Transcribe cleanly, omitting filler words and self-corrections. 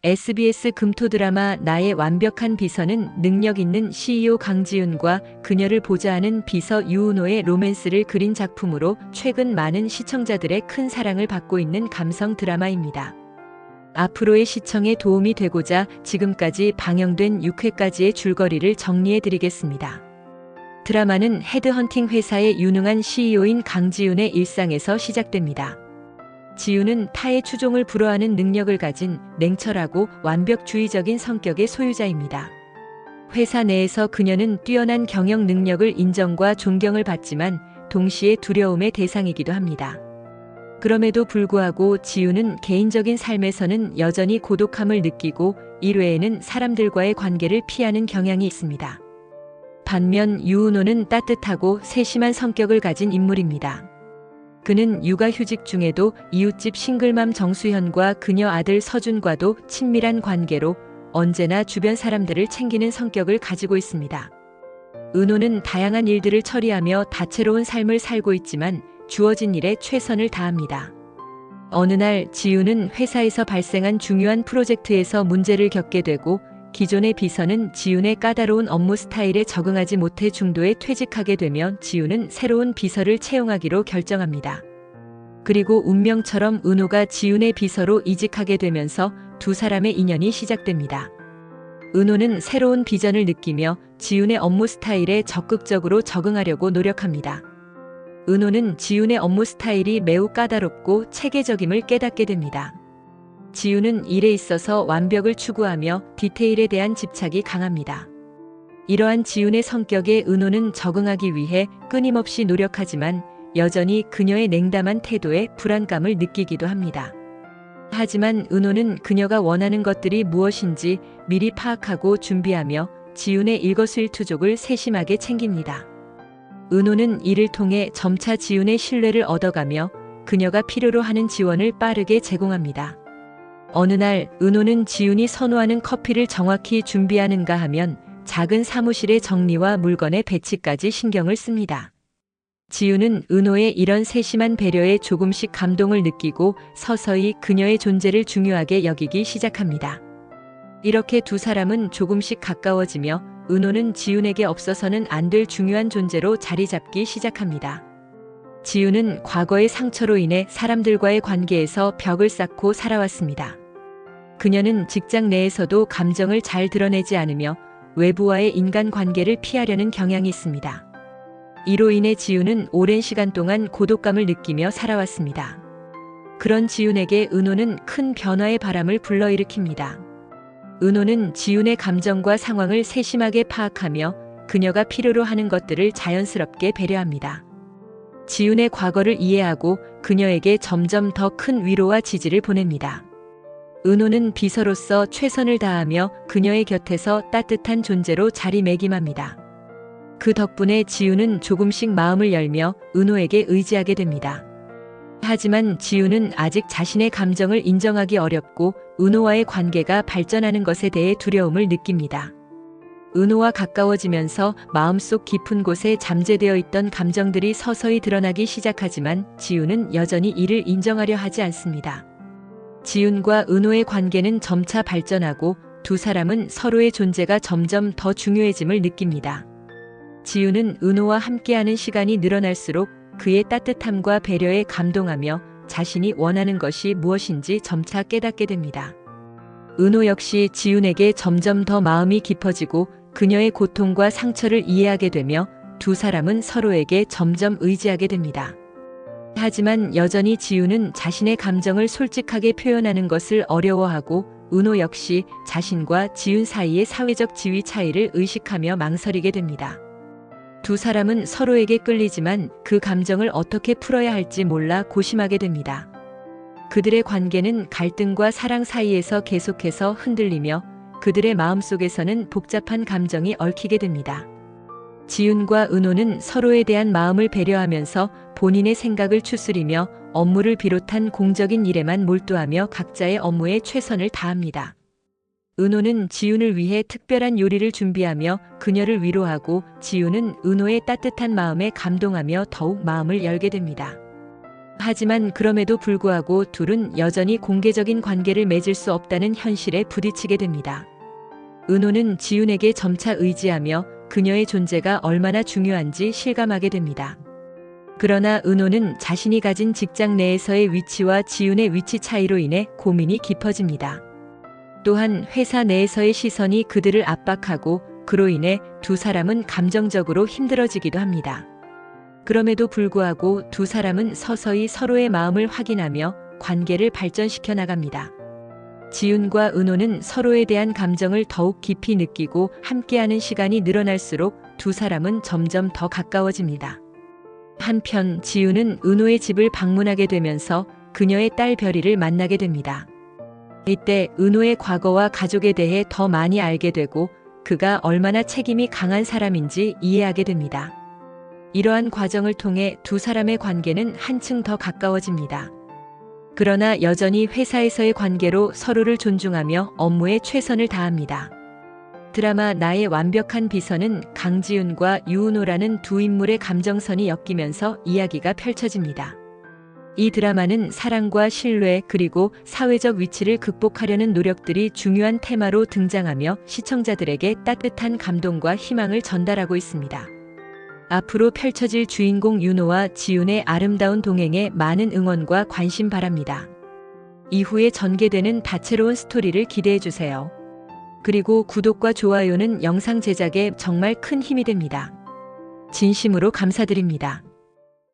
SBS 금토 드라마 나의 완벽한 비서는 능력 있는 CEO 강지윤과 그녀를 보좌하는 비서 유은호의 로맨스를 그린 작품으로 최근 많은 시청자들의 큰 사랑을 받고 있는 감성 드라마입니다. 앞으로의 시청에 도움이 되고자 지금까지 방영된 6회까지의 줄거리를 정리해드리겠습니다. 드라마는 헤드헌팅 회사의 유능한 CEO인 강지윤의 일상에서 시작됩니다. 지윤은 타의 추종을 불허하는 능력을 가진 냉철하고 완벽주의적인 성격의 소유자입니다. 회사 내에서 그녀는 뛰어난 경영 능력을 인정과 존경을 받지만 동시에 두려움의 대상이기도 합니다. 그럼에도 불구하고 지윤은 개인적인 삶에서는 여전히 고독함을 느끼고 일외에는 사람들과의 관계를 피하는 경향이 있습니다. 반면 유은호는 따뜻하고 세심한 성격을 가진 인물입니다. 그는 육아휴직 중에도 이웃집 싱글맘 정수현과 그녀 아들 서준과도 친밀한 관계로 언제나 주변 사람들을 챙기는 성격을 가지고 있습니다. 은호는 다양한 일들을 처리하며 다채로운 삶을 살고 있지만 주어진 일에 최선을 다합니다. 어느 날 지윤은 회사에서 발생한 중요한 프로젝트에서 문제를 겪게 되고 기존의 비서는 지윤의 까다로운 업무 스타일에 적응하지 못해 중도에 퇴직하게 되며 지윤은 새로운 비서를 채용하기로 결정합니다. 그리고 운명처럼 은호가 지윤의 비서로 이직하게 되면서 두 사람의 인연이 시작됩니다. 은호는 새로운 비전을 느끼며 지윤의 업무 스타일에 적극적으로 적응하려고 노력합니다. 은호는 지윤의 업무 스타일이 매우 까다롭고 체계적임을 깨닫게 됩니다. 지윤은 일에 있어서 완벽을 추구하며 디테일에 대한 집착이 강합니다. 이러한 지윤의 성격에 은호는 적응하기 위해 끊임없이 노력하지만 여전히 그녀의 냉담한 태도에 불안감을 느끼기도 합니다. 하지만 은호는 그녀가 원하는 것들이 무엇인지 미리 파악하고 준비하며 지윤의 일거수일투족을 세심하게 챙깁니다. 은호는 이를 통해 점차 지윤의 신뢰를 얻어가며 그녀가 필요로 하는 지원을 빠르게 제공합니다. 어느 날 은호는 지윤이 선호하는 커피를 정확히 준비하는가 하면 작은 사무실의 정리와 물건의 배치까지 신경을 씁니다. 지윤은 은호의 이런 세심한 배려에 조금씩 감동을 느끼고 서서히 그녀의 존재를 중요하게 여기기 시작합니다. 이렇게 두 사람은 조금씩 가까워지며 은호는 지윤에게 없어서는 안 될 중요한 존재로 자리 잡기 시작합니다. 지윤은 과거의 상처로 인해 사람들과의 관계에서 벽을 쌓고 살아왔습니다. 그녀는 직장 내에서도 감정을 잘 드러내지 않으며 외부와의 인간관계를 피하려는 경향이 있습니다. 이로 인해 지윤은 오랜 시간 동안 고독감을 느끼며 살아왔습니다. 그런 지윤에게 은호는 큰 변화의 바람을 불러일으킵니다. 은호는 지윤의 감정과 상황을 세심하게 파악하며 그녀가 필요로 하는 것들을 자연스럽게 배려합니다. 지윤의 과거를 이해하고 그녀에게 점점 더 큰 위로와 지지를 보냅니다. 은호는 비서로서 최선을 다하며 그녀의 곁에서 따뜻한 존재로 자리매김합니다. 그 덕분에 지윤은 조금씩 마음을 열며 은호에게 의지하게 됩니다. 하지만 지윤은 아직 자신의 감정을 인정하기 어렵고 은호와의 관계가 발전하는 것에 대해 두려움을 느낍니다. 은호와 가까워지면서 마음속 깊은 곳에 잠재되어 있던 감정들이 서서히 드러나기 시작하지만 지윤은 여전히 이를 인정하려 하지 않습니다. 지윤과 은호의 관계는 점차 발전하고 두 사람은 서로의 존재가 점점 더 중요해짐을 느낍니다. 지윤은 은호와 함께하는 시간이 늘어날수록 그의 따뜻함과 배려에 감동하며 자신이 원하는 것이 무엇인지 점차 깨닫게 됩니다. 은호 역시 지윤에게 점점 더 마음이 깊어지고 그녀의 고통과 상처를 이해하게 되며 두 사람은 서로에게 점점 의지하게 됩니다. 하지만 여전히 지윤은 자신의 감정을 솔직하게 표현하는 것을 어려워하고 은호 역시 자신과 지윤 사이의 사회적 지위 차이를 의식하며 망설이게 됩니다. 두 사람은 서로에게 끌리지만 그 감정을 어떻게 풀어야 할지 몰라 고심하게 됩니다. 그들의 관계는 갈등과 사랑 사이에서 계속해서 흔들리며 그들의 마음속에서는 복잡한 감정이 얽히게 됩니다. 지윤과 은호는 서로에 대한 마음을 배려하면서 본인의 생각을 추스리며 업무를 비롯한 공적인 일에만 몰두하며 각자의 업무에 최선을 다합니다. 은호는 지윤을 위해 특별한 요리를 준비하며 그녀를 위로하고 지윤은 은호의 따뜻한 마음에 감동하며 더욱 마음을 열게 됩니다. 하지만 그럼에도 불구하고 둘은 여전히 공개적인 관계를 맺을 수 없다는 현실에 부딪히게 됩니다. 은호는 지윤에게 점차 의지하며 그녀의 존재가 얼마나 중요한지 실감하게 됩니다. 그러나 은호는 자신이 가진 직장 내에서의 위치와 지윤의 위치 차이로 인해 고민이 깊어집니다. 또한 회사 내에서의 시선이 그들을 압박하고 그로 인해 두 사람은 감정적으로 힘들어지기도 합니다. 그럼에도 불구하고 두 사람은 서서히 서로의 마음을 확인하며 관계를 발전시켜 나갑니다. 지윤과 은호는 서로에 대한 감정을 더욱 깊이 느끼고 함께하는 시간이 늘어날수록 두 사람은 점점 더 가까워집니다. 한편 지윤은 은호의 집을 방문하게 되면서 그녀의 딸 별이를 만나게 됩니다. 이때 은호의 과거와 가족에 대해 더 많이 알게 되고 그가 얼마나 책임이 강한 사람인지 이해하게 됩니다. 이러한 과정을 통해 두 사람의 관계는 한층 더 가까워집니다. 그러나 여전히 회사에서의 관계로 서로를 존중하며 업무에 최선을 다합니다. 드라마 나의 완벽한 비서는 강지윤과 유은호라는 두 인물의 감정선이 엮이면서 이야기가 펼쳐집니다. 이 드라마는 사랑과 신뢰 그리고 사회적 위치를 극복하려는 노력들이 중요한 테마로 등장하며 시청자들에게 따뜻한 감동과 희망을 전달하고 있습니다. 앞으로 펼쳐질 주인공 윤호와 지윤의 아름다운 동행에 많은 응원과 관심 바랍니다. 이후에 전개되는 다채로운 스토리를 기대해주세요. 그리고 구독과 좋아요는 영상 제작에 정말 큰 힘이 됩니다. 진심으로 감사드립니다.